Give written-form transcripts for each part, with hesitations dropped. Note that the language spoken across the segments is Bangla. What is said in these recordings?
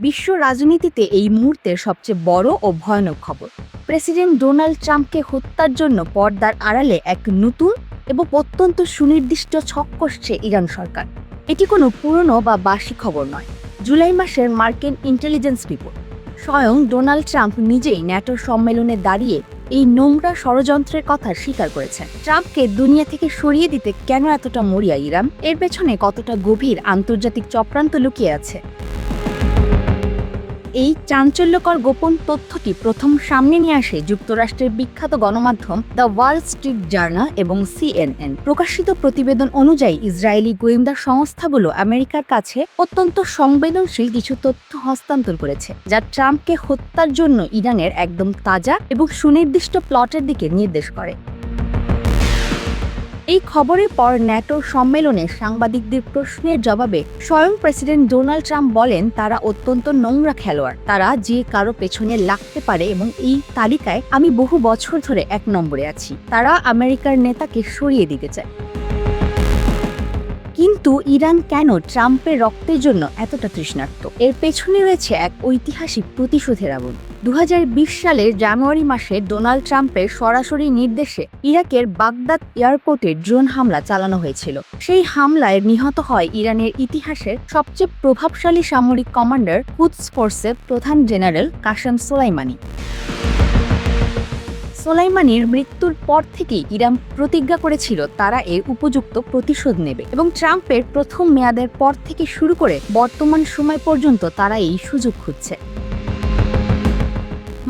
বিশ্ব রাজনীতিতে এই মুহূর্তের সবচেয়ে বড় ও ভয়ানক খবর। প্রেসিডেন্ট ডোনাল্ড ট্রাম্পকে হত্যার জন্য পর্দার আড়ালে এক নতুন এবং অত্যন্ত সুনির্দিষ্ট ছক কষছে ইরান সরকার। এটি কোনো পুরনো বা বাসি খবর নয়। জুলাই মাসের মার্কিন ইন্টেলিজেন্স রিপোর্ট। স্বয়ং ডোনাল্ড ট্রাম্প নিজেই ন্যাটোর সম্মেলনে দাঁড়িয়ে এই নোংরা ষড়যন্ত্রের কথা স্বীকার করেছেন। ট্রাম্পকে দুনিয়া থেকে সরিয়ে দিতে কেন এতটা মরিয়া ইরান? এর পেছনে কতটা গভীর আন্তর্জাতিক চক্রান্ত লুকিয়ে আছে? এই চাঞ্চল্যকর গোপন তথ্যটি প্রথম সামনে নিয়ে আসে যুক্তরাষ্ট্রের বিখ্যাত গণমাধ্যম দ্য ওয়াল স্ট্রিট জার্নাল এবং CNN। প্রকাশিত প্রতিবেদন অনুযায়ী ইসরায়েলি গোয়েন্দা সংস্থাগুলো আমেরিকার কাছে অত্যন্ত সংবেদনশীল কিছু তথ্য হস্তান্তর করেছে, যা ট্রাম্পকে হত্যার জন্য ইরানের একদম তাজা এবং সুনির্দিষ্ট প্লটের দিকে নির্দেশ করে। এই খবরের পর ন্যাটোর সম্মেলনে সাংবাদিকদের প্রশ্নের জবাবে স্বয়ং প্রেসিডেন্ট ডোনাল্ড ট্রাম্প বলেন, তারা অত্যন্ত নোংরা খেলোয়াড়, তারা যে কারো পেছনে লাগতে পারে এবং এই তালিকায় আমি বহু বছর ধরে 1 নম্বরে আছি। তারা আমেরিকার নেতাকে সরিয়ে দিতে চায়। কিন্তু ইরান কেন ট্রাম্পের রক্তের জন্য এতটা তৃষ্ণার্ত? এর পেছনে রয়েছে এক ঐতিহাসিক প্রতিশোধের আগুন। 2020 সালের জানুয়ারি মাসে ডোনাল্ড ট্রাম্পের সরাসরি নির্দেশে ইরাকের বাগদাদ এয়ারপোর্টে ড্রোন হামলা চালানো হয়েছিল। সেই হামলায় নিহত হয় ইরানের ইতিহাসের সবচেয়ে প্রভাবশালী সামরিক কমান্ডার, কুদস ফোর্সের প্রধান জেনারেল কাসেম সোলাইমানি। সোলাইমানির মৃত্যুর পর থেকেই ইরান প্রতিজ্ঞা করেছিল তারা এর উপযুক্ত প্রতিশোধ নেবে, এবং ট্রাম্পের প্রথম মেয়াদের পর থেকে শুরু করে বর্তমান সময় পর্যন্ত তারা এই সুযোগ খুঁজছে।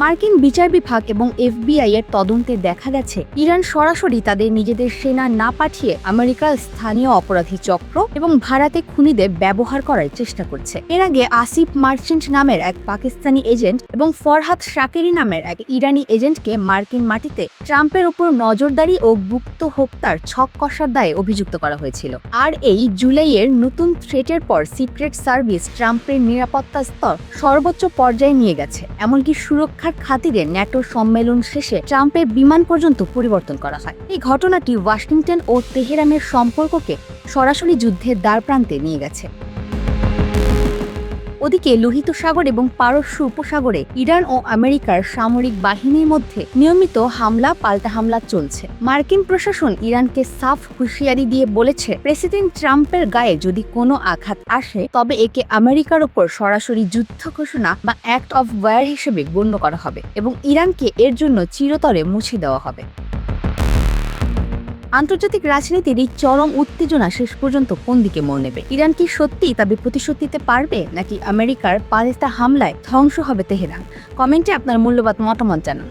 মার্কিন বিচার বিভাগ এবং FBI এর তদন্তে দেখা গেছে ইরান সরাসরি তাদের নিজেদের সেনা না পাঠিয়ে আমেরিকার স্থানীয় অপরাধী চক্র এবং ভাড়াটে খুনিদের ব্যবহার করার চেষ্টা করছে। এর আগে আসিফ মার্চেন্ট নামের এক পাকিস্তানি এজেন্ট এবং ফরহাদ শাকেরি নামের এক ইরানি এজেন্টকে মার্কিন মাটিতে ট্রাম্পের উপর নজরদারি ও গুপ্ত হত্যার ছক কষার দায়ে অভিযুক্ত করা হয়েছিল। আর এই জুলাইয়ের নতুন থ্রেটের পর সিক্রেট সার্ভিস ট্রাম্পের নিরাপত্তা স্তর সর্বোচ্চ পর্যায়ে নিয়ে গেছে। এমনকি সুরক্ষার খাতিরে ন্যাটো সম্মেলন শেষে ট্রাম্পের বিমান পর্যন্ত পরিবর্তন করা হয়। এই ঘটনাটি ওয়াশিংটন ও তেহরানের সম্পর্ককে সরাসরি যুদ্ধের দ্বারপ্রান্তে নিয়ে গেছে। ওদিকে লোহিত সাগর এবং পারস্য উপসাগরে ইরান ও আমেরিকার সামরিক বাহিনীর মধ্যে নিয়মিত হামলা পাল্টা হামলা চলছে। মার্কিন প্রশাসন ইরানকে সাফ হুঁশিয়ারি দিয়ে বলেছে, প্রেসিডেন্ট ট্রাম্পের গায়ে যদি কোনো আঘাত আসে তবে একে আমেরিকার ওপর সরাসরি যুদ্ধ ঘোষণা বা অ্যাক্ট অফ ওয়ার হিসেবে গণ্য করা হবে এবং ইরানকে এর জন্য চিরতরে মুছে দেওয়া হবে। আন্তর্জাতিক রাজনীতির এই চরম উত্তেজনা শেষ পর্যন্ত কোন দিকে মোড় নেবে? ইরান কি সত্যিই তাদের প্রতিশোধ নিতে পারবে, নাকি আমেরিকার পাল্টা হামলায় ধ্বংস হবে তেহরান? কমেন্টে আপনার মূল্যবান মতামত জানান।